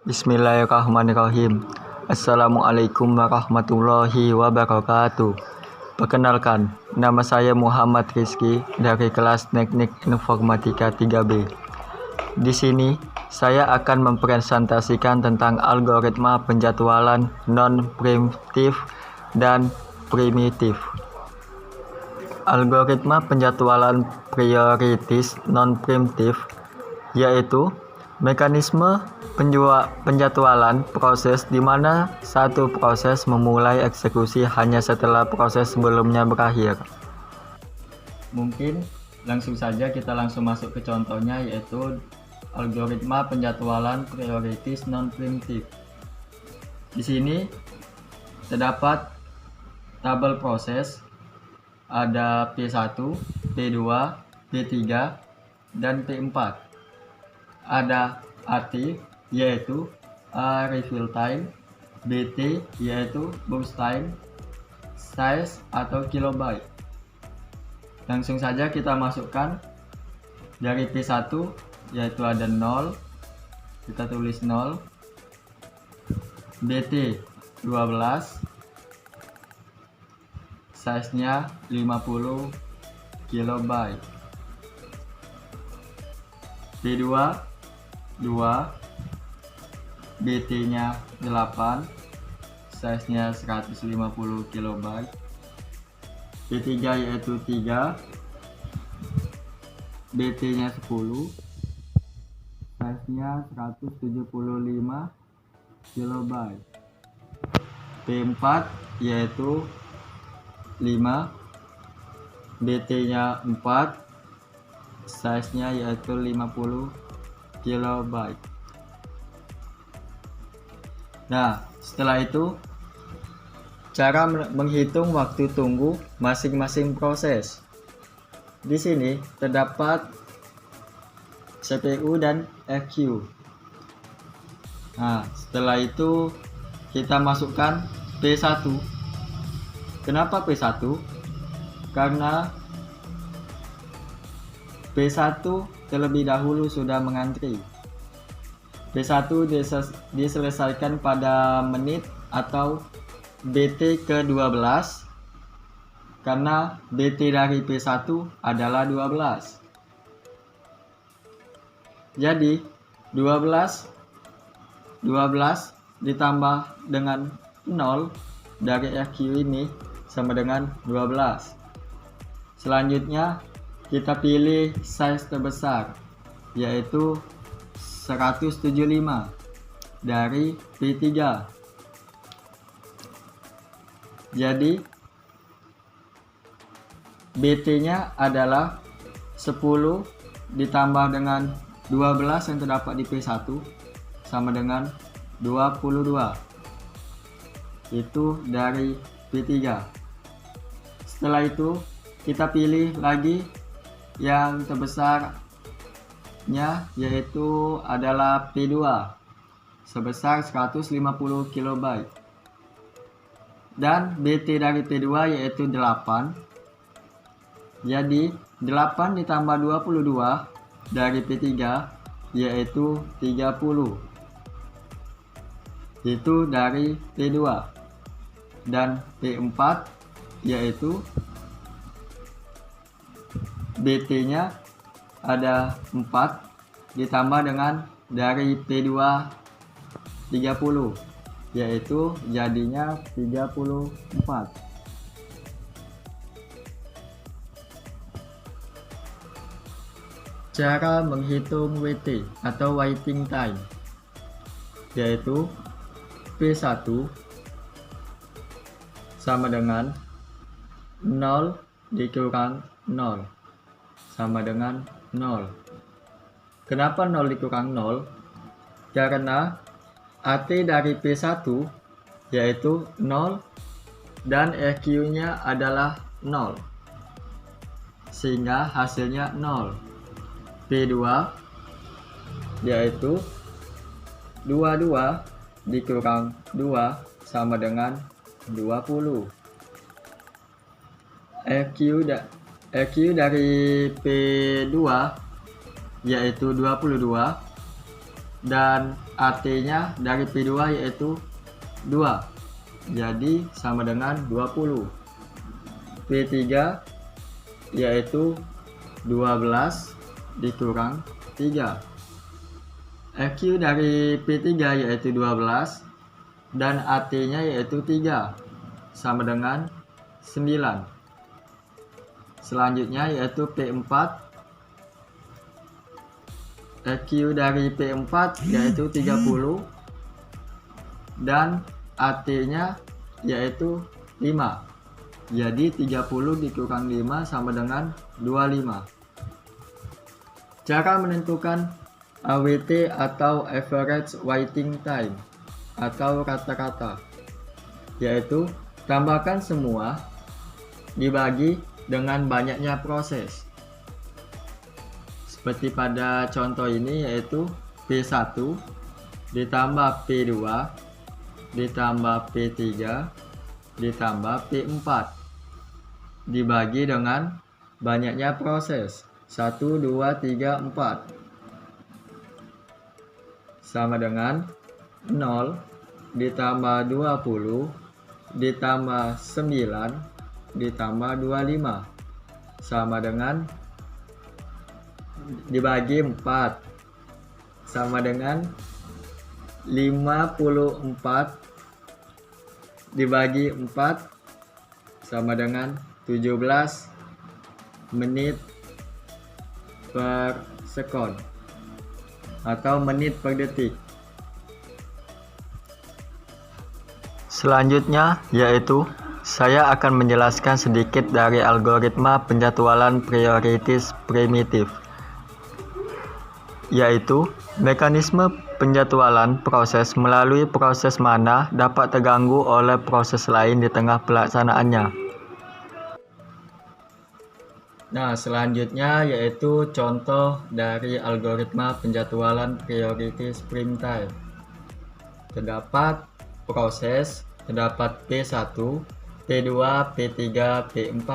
Bismillahirrahmanirrahim. Assalamualaikum warahmatullahi wabarakatuh. Perkenalkan, nama saya Muhammad Rizky dari kelas Teknik Informatika 3B. Di sini, saya akan mempresentasikan tentang algoritma penjadwalan non-primitif dan primitif. Algoritma penjadwalan prioritis non-primitif yaitu mekanisme penjadwalan proses di mana satu proses memulai eksekusi hanya setelah proses sebelumnya berakhir. Mungkin langsung saja kita langsung masuk ke contohnya, yaitu algoritma penjadwalan prioritis non-primitif. Di sini terdapat tabel proses, ada P1, P2, P3, dan P4. Ada AT yaitu refill time, BT yaitu burst time, size atau kilobyte. Langsung saja kita masukkan dari P1 yaitu ada 0, kita tulis 0, BT 12, size nya 50 kilobyte, P2 2, BT nya 8, size nya 150 KB, P3 yaitu 3, BT nya 10, size nya 175 KB, P4 yaitu 5, BT nya 4, size nya yaitu 50 kilobyte. Nah, setelah itu cara menghitung waktu tunggu masing-masing proses. Di sini terdapat CPU dan EQ. Nah, setelah itu kita masukkan P1. Kenapa P1? Karena P1 terlebih dahulu sudah mengantri. P1 diselesaikan pada menit atau BT ke-12 karena BT dari P1 adalah 12. Jadi 12 ditambah dengan 0 dari EQ ini sama dengan 12. Selanjutnya kita pilih size terbesar, yaitu 175 dari P3. Jadi BT nya adalah 10 ditambah dengan 12 yang terdapat di P1 sama dengan 22. Itu dari P3. Setelah itu kita pilih lagi yang terbesarnya, yaitu adalah P2 sebesar 150 KB, dan BT dari P2 yaitu 8. Jadi 8 ditambah 22 dari P3 yaitu 30. Itu dari P2. Dan P4 yaitu BT nya ada 4 ditambah dengan dari P2 30, yaitu jadinya 34. Cara menghitung WT atau waiting time, yaitu P1 sama dengan 0 dikurang 0 sama dengan 0. Kenapa 0 dikurang 0? Karena AT dari P1 yaitu 0 dan EQ nya adalah 0, sehingga hasilnya 0. P2 yaitu 22 dikurang 2 sama dengan 20. EQ dari P2 yaitu 22 dan AT-nya dari P2 yaitu 2. Jadi sama dengan 20. P3 yaitu 12 dikurang 3. EQ dari P3 yaitu 12 dan AT-nya yaitu 3 sama dengan 9. Selanjutnya yaitu P4. EQ dari P4 yaitu 30 dan AT-nya yaitu 5. Jadi 30 dikurang 5 sama dengan 25. Cara menentukan AWT atau Average Waiting Time atau rata-rata, yaitu tambahkan semua dibagi dengan banyaknya proses. Seperti pada contoh ini yaitu P1 ditambah P2 ditambah P3 ditambah P4 dibagi dengan banyaknya proses 1, 2, 3, 4 sama dengan 0 ditambah 20 ditambah 9 ditambah 25 sama dengan dibagi 4 sama dengan 54 dibagi 4 sama dengan 17 menit per sekon atau menit per detik. Selanjutnya yaitu saya akan menjelaskan sedikit dari algoritma penjadwalan prioritas primitif, yaitu mekanisme penjadwalan proses melalui proses mana dapat terganggu oleh proses lain di tengah pelaksanaannya. Nah, selanjutnya yaitu contoh dari algoritma penjadwalan prioritas primitif. Terdapat proses, terdapat P1, P2, P3, P4.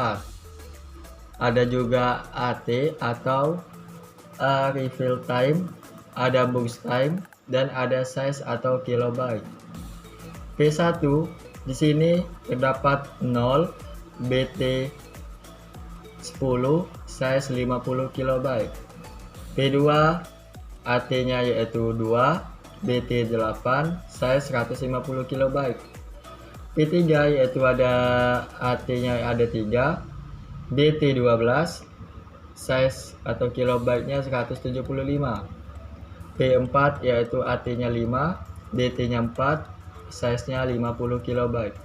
Ada juga AT atau refill time, ada burst time, dan ada size atau kilobyte. P1 di sini terdapat 0, BT 10, size 50 kilobyte. P2 AT-nya yaitu 2, BT 8, size 150 kilobyte. P3 yaitu ada AT-nya ada 3, BT 12, size atau kilobyte-nya 175. P4 yaitu AT-nya 5, BT-nya 4, size-nya 50 kilobyte.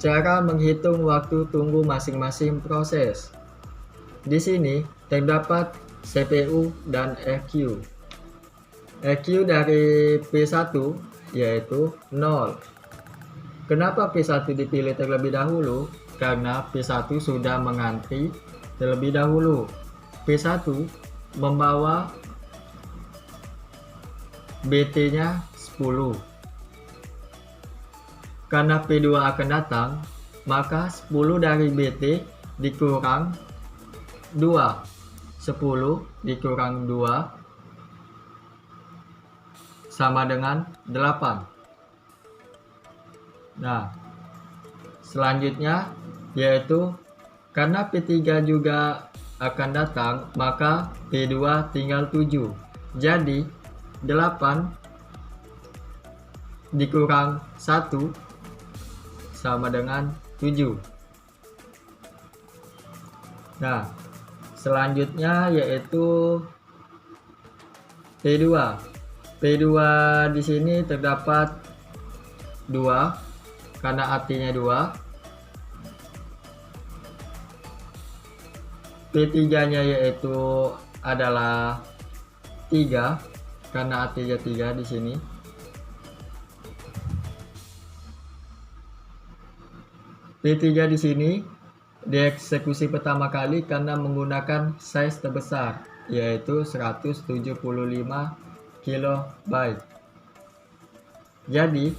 Cara menghitung waktu tunggu masing-masing proses. Di sini terdapat CPU dan EQ. EQ dari P1 yaitu 0. Kenapa P1 dipilih terlebih dahulu? Karena P1 sudah mengantri terlebih dahulu. P1 membawa BT-nya 10. Karena P2 akan datang, maka 10 dari BT dikurang 2. 10 dikurang 2 sama dengan 8. Nah, selanjutnya yaitu karena P3 juga akan datang, maka P2 tinggal 7. Jadi 8 dikurang 1 sama dengan 7. Nah, selanjutnya yaitu P2. P2 di sini terdapat 2 karena AT-nya 2. P3-nya yaitu adalah 3 karena AT-nya 3 di sini. P3 di sini dieksekusi pertama kali karena menggunakan size terbesar yaitu 175 KB. Jadi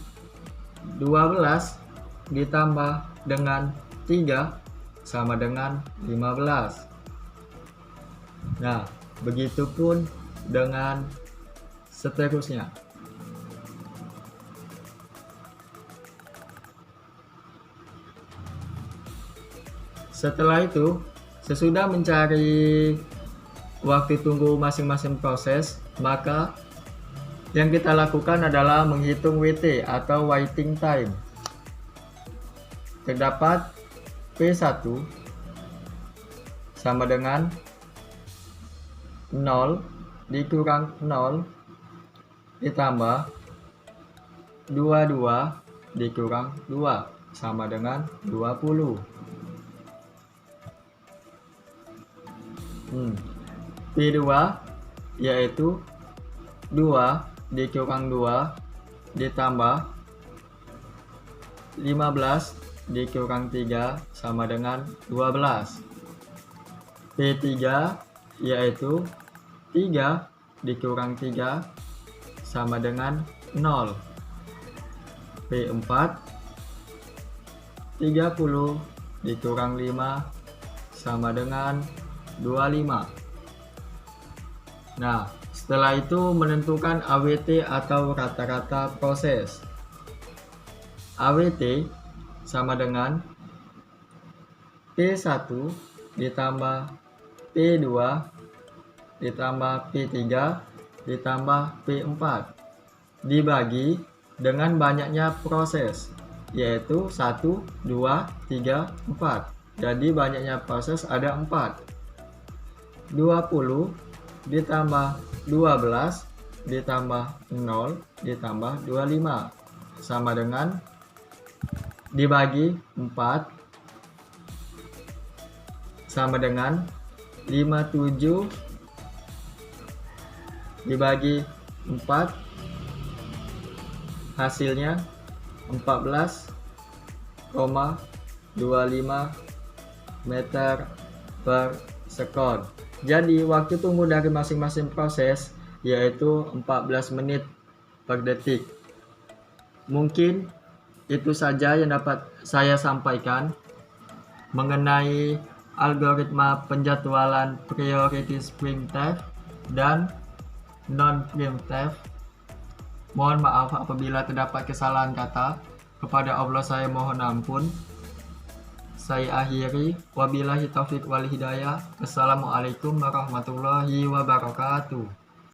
12 ditambah dengan 3 sama dengan 15. Nah, Begitupun dengan seterusnya. Setelah itu, sesudah mencari waktu tunggu masing-masing proses, maka yang kita lakukan adalah menghitung WT atau waiting time. Terdapat P1 sama dengan 0 dikurang 0 ditambah 22 dikurang 2 sama dengan 20. P2 yaitu 2 dikurang 2 ditambah 15 dikurang 3 sama dengan 12. P3 yaitu 3 dikurang 3 sama dengan 0. P4 30 dikurang 5 sama dengan 25. Nah, setelah itu menentukan AWT atau rata-rata proses. AWT sama dengan P1 ditambah P2 ditambah P3 ditambah P4 dibagi dengan banyaknya proses, yaitu 1, 2, 3, 4. Jadi banyaknya proses ada 4. 20 ditambah 12 ditambah 0 ditambah 25 sama dengan dibagi 4 sama dengan 57 dibagi 4 hasilnya 14,25 meter per sekon. Jadi waktu tunggu dari masing-masing proses yaitu 14 menit per detik. Mungkin itu saja yang dapat saya sampaikan mengenai algoritma penjadwalan priority printf dan non-printf. Mohon maaf apabila terdapat kesalahan kata. Kepada Allah saya mohon ampun. Saya akhiri, wabillahi taufiq wal hidayah. Assalamualaikum warahmatullahi wabarakatuh.